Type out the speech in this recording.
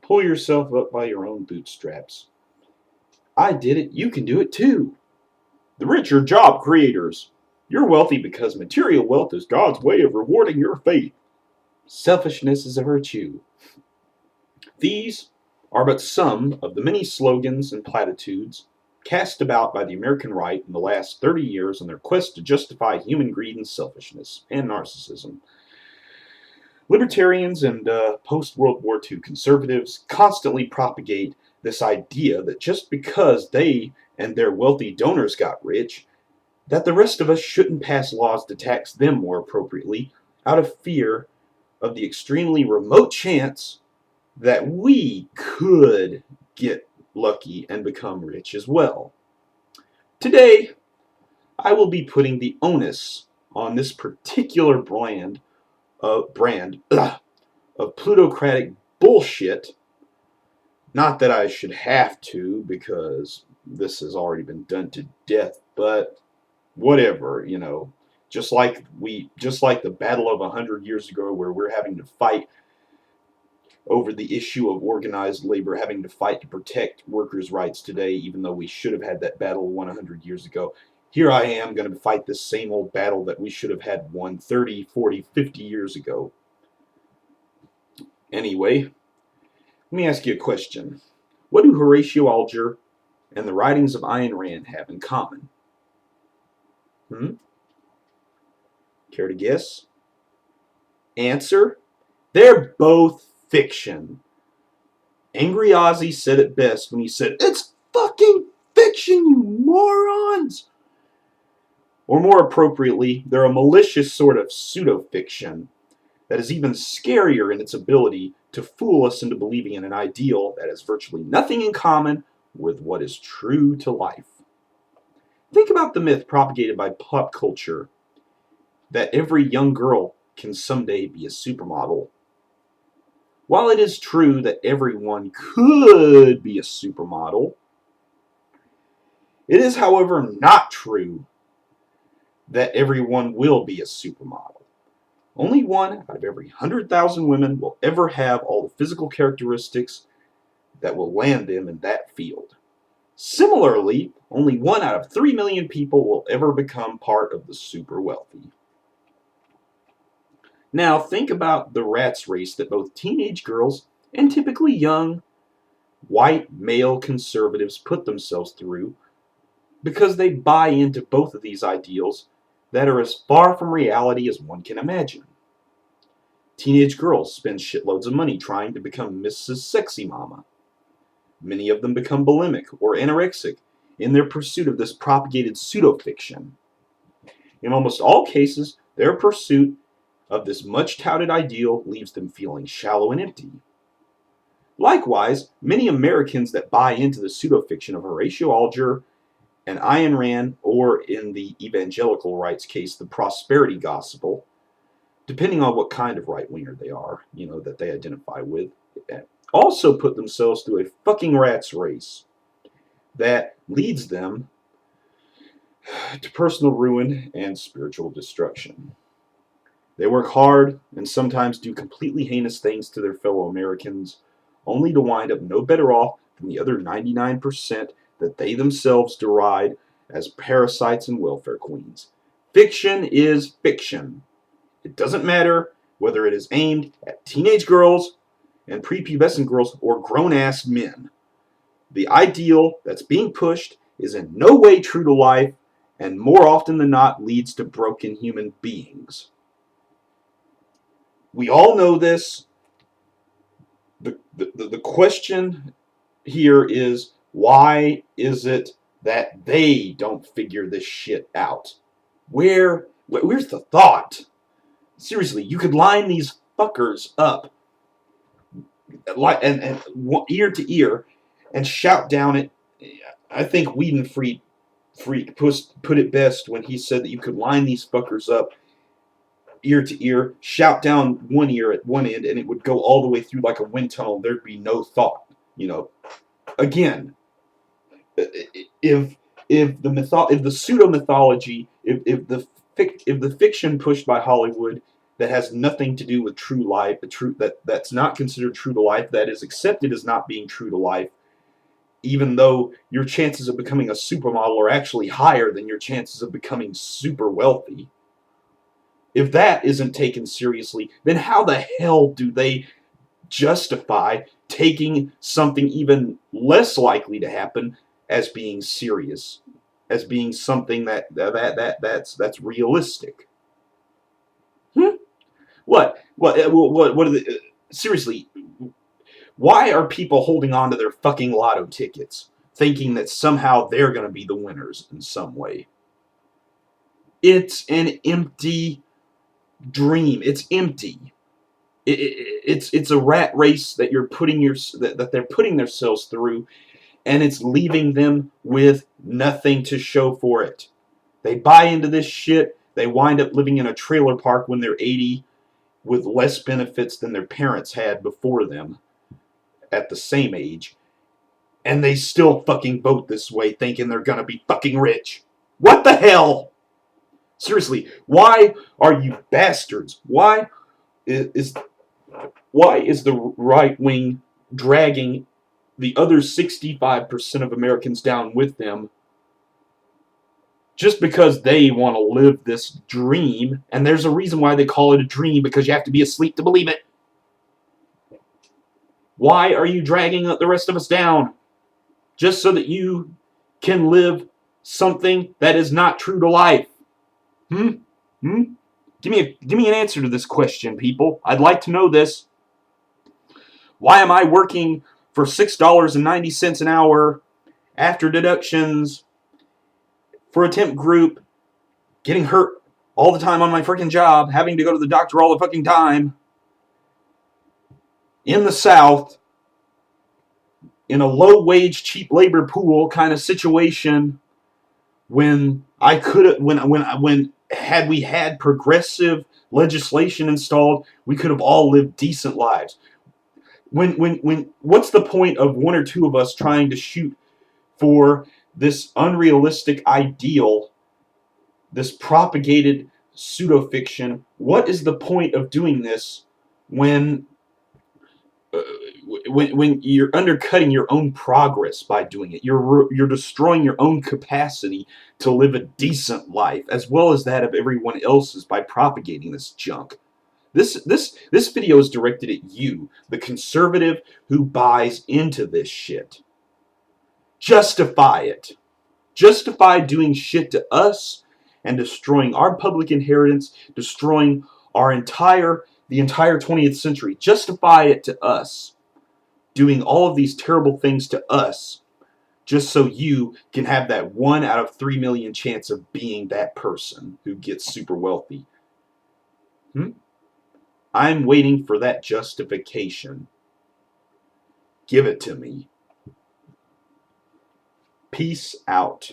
Pull yourself up by your own bootstraps. I did it, you can do it too. The rich are job creators. You're wealthy because material wealth is God's way of rewarding your faith. Selfishness is a virtue. These are but some of the many slogans and platitudes cast about by the American right in the last 30 years in their quest to justify human greed and selfishness and narcissism. Libertarians and post-World War II conservatives constantly propagate this idea that just because they and their wealthy donors got rich, that the rest of us shouldn't pass laws to tax them more appropriately out of fear of the extremely remote chance that we could get lucky and become rich as well. Today, I will be putting the onus on this particular brand of plutocratic bullshit. Not that I should have to, because this has already been done to death, but whatever, just like the battle of 100 years ago, where we're having to fight over the issue of organized labor, having to fight to protect workers' rights today, even though we should have had that battle 100 years ago. Here I am going to fight this same old battle that we should have had won 30, 40, 50 years ago. Anyway, let me ask you a question. What do Horatio Alger and the writings of Ayn Rand have in common? Care to guess? Answer? They're both fiction. Angry Ozzy said it best when he said, "It's fucking fiction, you morons!" Or more appropriately, they're a malicious sort of pseudo-fiction that is even scarier in its ability to fool us into believing in an ideal that has virtually nothing in common with what is true to life. Think about the myth propagated by pop culture that every young girl can someday be a supermodel. While it is true that everyone could be a supermodel, it is, however, not true that everyone will be a supermodel. Only one out of every 100,000 women will ever have all the physical characteristics that will land them in that field. Similarly, only 1 out of 3 million people will ever become part of the super wealthy. Now think about the rat's race that both teenage girls and typically young, white male conservatives put themselves through because they buy into both of these ideals that are as far from reality as one can imagine. Teenage girls spend shitloads of money trying to become Mrs. Sexy Mama. Many of them become bulimic or anorexic in their pursuit of this propagated pseudo-fiction. In almost all cases, their pursuit of this much-touted ideal leaves them feeling shallow and empty. Likewise, many Americans that buy into the pseudo-fiction of Horatio Alger and Ayn Rand, or in the evangelical right's case, the prosperity gospel, depending on what kind of right-winger they are, that they identify with, also put themselves through a fucking rat's race that leads them to personal ruin and spiritual destruction. They work hard and sometimes do completely heinous things to their fellow Americans, only to wind up no better off than the other 99% that they themselves deride as parasites and welfare queens. Fiction is fiction. It doesn't matter whether it is aimed at teenage girls and prepubescent girls or grown-ass men. The ideal that's being pushed is in no way true to life, and more often than not leads to broken human beings. We all know this. The question here is, why is it that they don't figure this shit out? Where's the thought? Seriously, you could line these fuckers up and ear to ear and shout down it. I think Whedon Freak put it best when he said that you could line these fuckers up ear to ear, shout down one ear at one end, and it would go all the way through like a wind tunnel. There'd be no thought. Again, if the pseudo mythology, if the fiction pushed by Hollywood that has nothing to do with true life, that's not considered true to life, that is accepted as not being true to life, even though your chances of becoming a supermodel are actually higher than your chances of becoming super wealthy. If that isn't taken seriously, then how the hell do they justify taking something even less likely to happen as being serious, as being something that's realistic? Hmm? What are the seriously, why are people holding on to their fucking lotto tickets, thinking that somehow they're going to be the winners in some way? It's an empty dream. It's empty. It's a rat race that that they're putting themselves through, and it's leaving them with nothing to show for it. They buy into this shit. They wind up living in a trailer park when they're 80 with less benefits than their parents had before them at the same age, and they still fucking vote this way thinking they're gonna be fucking rich. What the hell? Seriously, why are you bastards? Is why is the right wing dragging the other 65% of Americans down with them just because they want to live this dream? And there's a reason why they call it a dream, because you have to be asleep to believe it. Why are you dragging the rest of us down? Just so that you can live something that is not true to life? Hmm? Hmm? Give me an answer to this question, people. I'd like to know this. Why am I working for $6.90 an hour after deductions for a temp group, getting hurt all the time on my freaking job, having to go to the doctor all the fucking time, in the South, in a low-wage, cheap labor pool kind of situation, when I could have, when had we had progressive legislation installed, we could have all lived decent lives. What's the point of one or two of us trying to shoot for this unrealistic ideal, this propagated pseudo-fiction? What is the point of doing this when uh, when you're undercutting your own progress by doing it? You're destroying your own capacity to live a decent life, as well as that of everyone else's, by propagating this junk. This video is directed at you, the conservative who buys into this shit. Justify it. Justify doing shit to us and destroying our public inheritance, destroying the entire 20th century. Justify it to us, doing all of these terrible things to us, just so you can have that 1 out of 3 million chance of being that person who gets super wealthy. I'm waiting for that justification. Give it to me. Peace out.